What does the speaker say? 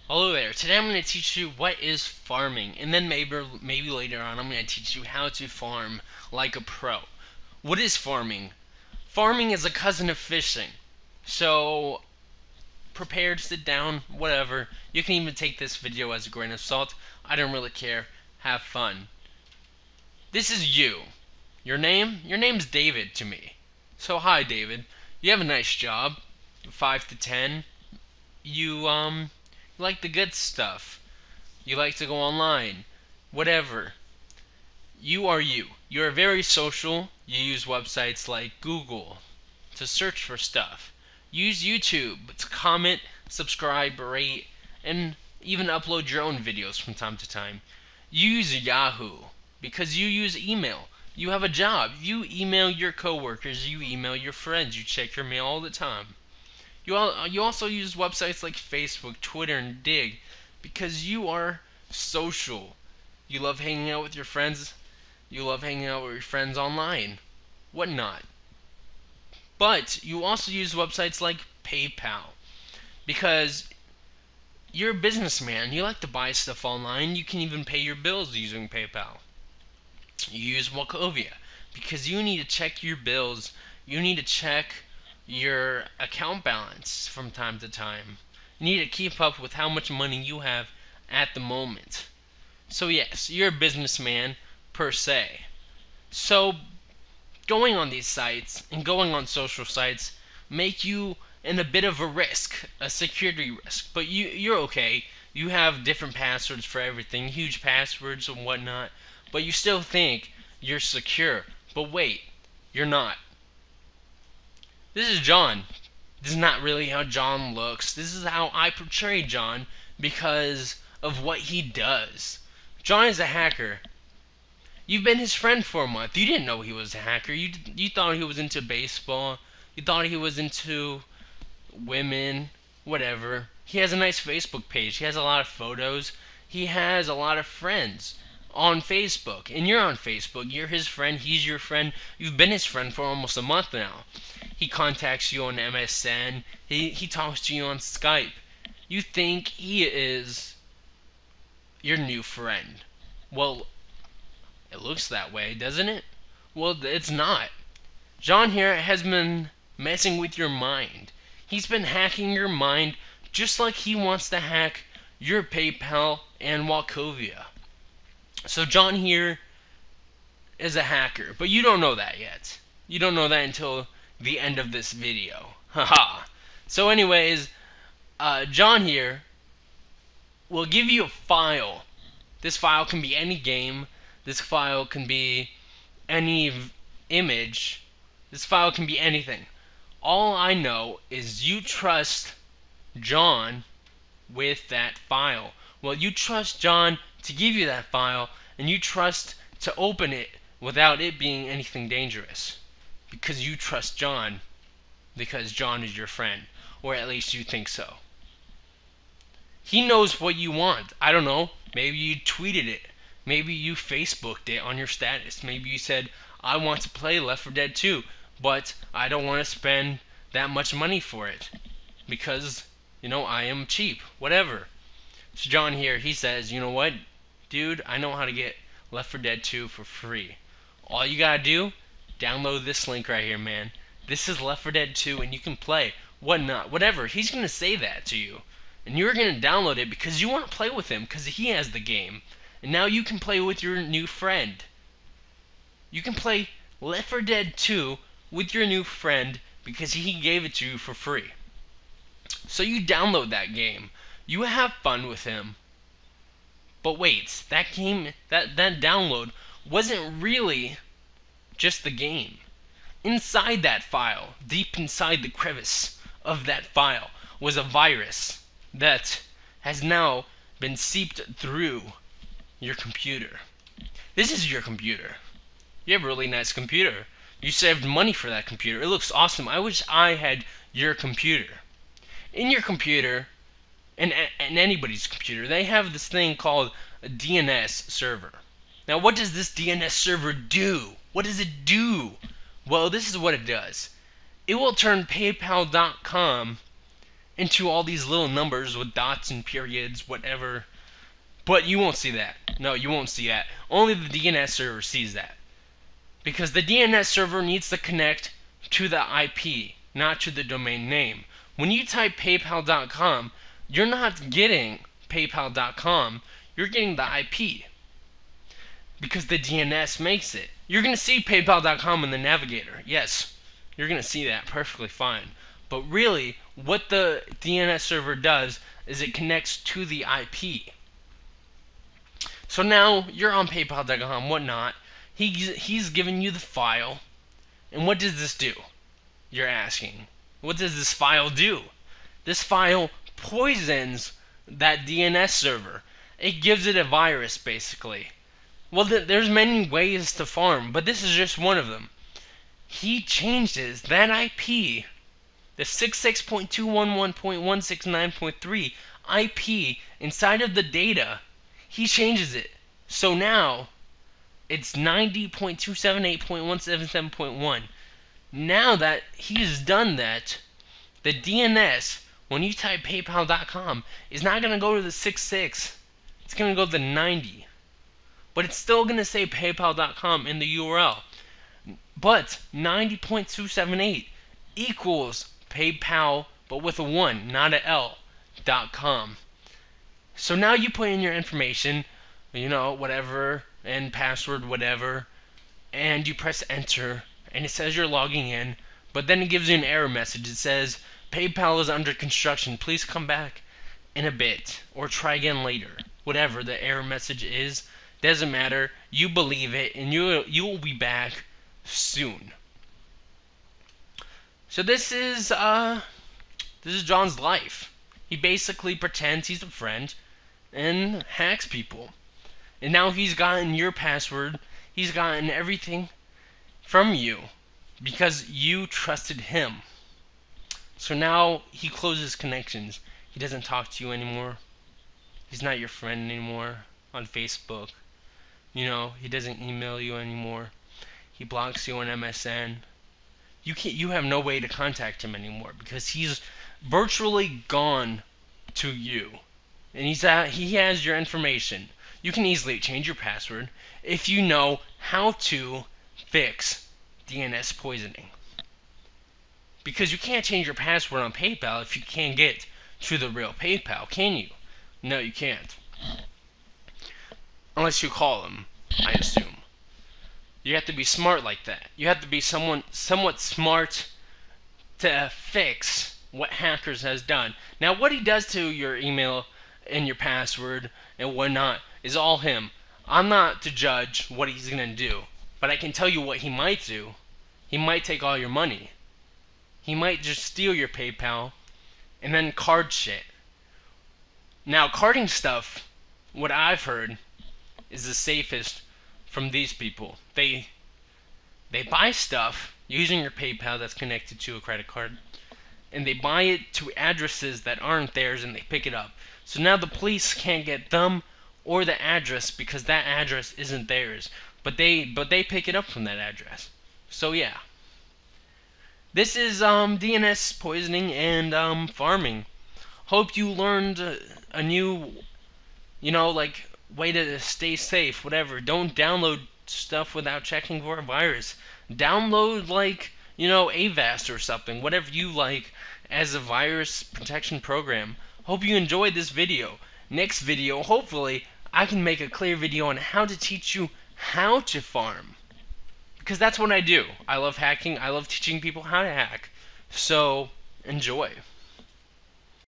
Hello there. Today I'm going to teach you what is farming, and then maybe later on I'm going to teach you how to farm like a pro. What is farming? Farming is a cousin of fishing. So prepare to sit down, whatever. You can even take this video as a grain of salt. I don't really care. Have fun. This is you. Your name? Your name's David to me. So hi David. You have a nice job. 5 to 10. You like the good stuff. You like to go online, whatever. You are you. You are very social. You use websites like Google to search for stuff. Use YouTube to comment, subscribe, rate, and even upload your own videos from time to time. Use Yahoo because you use email. You have a job. You email your coworkers. You email your friends. You check your mail all the time. You also use websites like Facebook, Twitter, and Dig because you are social. You love hanging out with your friends. You love hanging out with your friends online. Whatnot. But you also use websites like PayPal because you're a businessman. You like to buy stuff online. You can even pay your bills using PayPal. You use Wachovia because you need to check your bills. You need to check your account balance from time to time. You need to keep up with how much money you have at the moment. So yes, you're a businessman per se. So going on these sites and going on social sites make you in a bit of a risk, a security risk. But you're okay. You have different passwords for everything, huge passwords and whatnot. But you still think you're secure. But wait, you're not. This is John. This is not really how John looks. This is how I portray John because of what he does. John is a hacker. You've been his friend for a month. You didn't know he was a hacker. You thought he was into baseball. You thought he was into women, whatever. He has a nice Facebook page. He has a lot of photos. He has a lot of friends on Facebook. And you're on Facebook. You're his friend. He's your friend. You've been his friend for almost a month now. He contacts you on MSN. He talks to you on Skype. You think he is your new friend. Well, it looks that way, doesn't it? Well, it's not. John here has been messing with your mind. He's been hacking your mind just like he wants to hack your PayPal and Wachovia. So John here is a hacker, but you don't know that yet. You don't know that until the end of this video. Haha. So anyways, John here will give you a file. This file can be any game. This file can be any image. This file can be anything. All I know is you trust John with that file. Well, you trust John to give you that file, and you trust to open it without it being anything dangerous. Because you trust John, because John is your friend, or at least you think so. He knows what you want. I don't know. Maybe you tweeted it. Maybe you Facebooked it on your status. Maybe you said, I want to play Left 4 Dead 2, but I don't want to spend that much money for it. Because, I am cheap. Whatever. So John here, he says, you know what? Dude, I know how to get Left 4 Dead 2 for free. All you gotta do, download this link right here, man. This is Left 4 Dead 2 and you can play. Whatnot. Whatever. He's gonna say that to you. And you're going to download it because you want to play with him because he has the game. And now you can play with your new friend. You can play Left 4 Dead 2 with your new friend because he gave it to you for free. So you download that game. You have fun with him. But wait, that download wasn't really just the game. Inside that file, deep inside the crevice of that file, was a virus that has now been seeped through your computer. This is your computer. You have a really nice computer. You saved money for that computer. It looks awesome. I wish I had your computer. In your computer, and anybody's computer, they have this thing called a DNS server. Now, what does this DNS server do? What does it do? Well, this is what it does. It will turn PayPal.com into all these little numbers with dots and periods, whatever. But you won't see that. No, you won't see that. Only the DNS server sees that. Because the DNS server needs to connect to the IP, not to the domain name. When you type paypal.com, you're not getting paypal.com, you're getting the IP. Because the DNS makes it. You're going to see paypal.com in the navigator. Yes, you're going to see that perfectly fine. But really, what the DNS server does is it connects to the IP. So now you're on paypal.com, whatnot. He's giving you the file. And what does this do? You're asking. What does this file do? This file poisons that DNS server. It gives it a virus, basically. Well, there's many ways to farm, but this is just one of them. He changes that IP, the 66.211.169.3 IP inside of the data. He changes it. So now it's 90.278.177.1. Now that he's done that, the DNS, when you type paypal.com, is not going to go to the 66. It's going to go to the 90. But it's still going to say paypal.com in the URL. But 90.278 equals PayPal, but with a 1, not a L, .com. So now you put in your information, whatever, and password, whatever, and you press enter, and it says you're logging in, but then it gives you an error message. It says, PayPal is under construction. Please come back in a bit, or try again later. Whatever the error message is, doesn't matter. You believe it, and you will be back soon. So this is John's life. He basically pretends he's a friend and hacks people. And now he's gotten your password. He's gotten everything from you because you trusted him. So now he closes connections. He doesn't talk to you anymore. He's not your friend anymore on Facebook. He doesn't email you anymore. He blocks you on MSN. You have no way to contact him anymore because he's virtually gone to you. And he has your information. You can easily change your password if you know how to fix DNS poisoning. Because you can't change your password on PayPal if you can't get to the real PayPal, can you? No, you can't. Unless you call them, I assume. You have to be smart like that. You have to be somewhat smart to fix what hackers has done. Now, what he does to your email and your password and whatnot is all him. I'm not to judge what he's going to do, but I can tell you what he might do. He might take all your money. He might just steal your PayPal and then card shit. Now, carding stuff, what I've heard, is the safest from these people. They buy stuff using your PayPal that's connected to a credit card, and they buy it to addresses that aren't theirs, and they pick it up. So now the police can't get them or the address because that address isn't theirs, but they pick it up from that address. So yeah, this is DNS poisoning and Pharming. Hope you learned a new, way to stay safe. Whatever. Don't download stuff without checking for a virus. Download Avast or something, whatever you like, as a virus protection program. Hope you enjoyed this video. Next video, hopefully, I can make a clear video on how to teach you how to farm. Because that's what I do. I love hacking. I love teaching people how to hack. So, enjoy.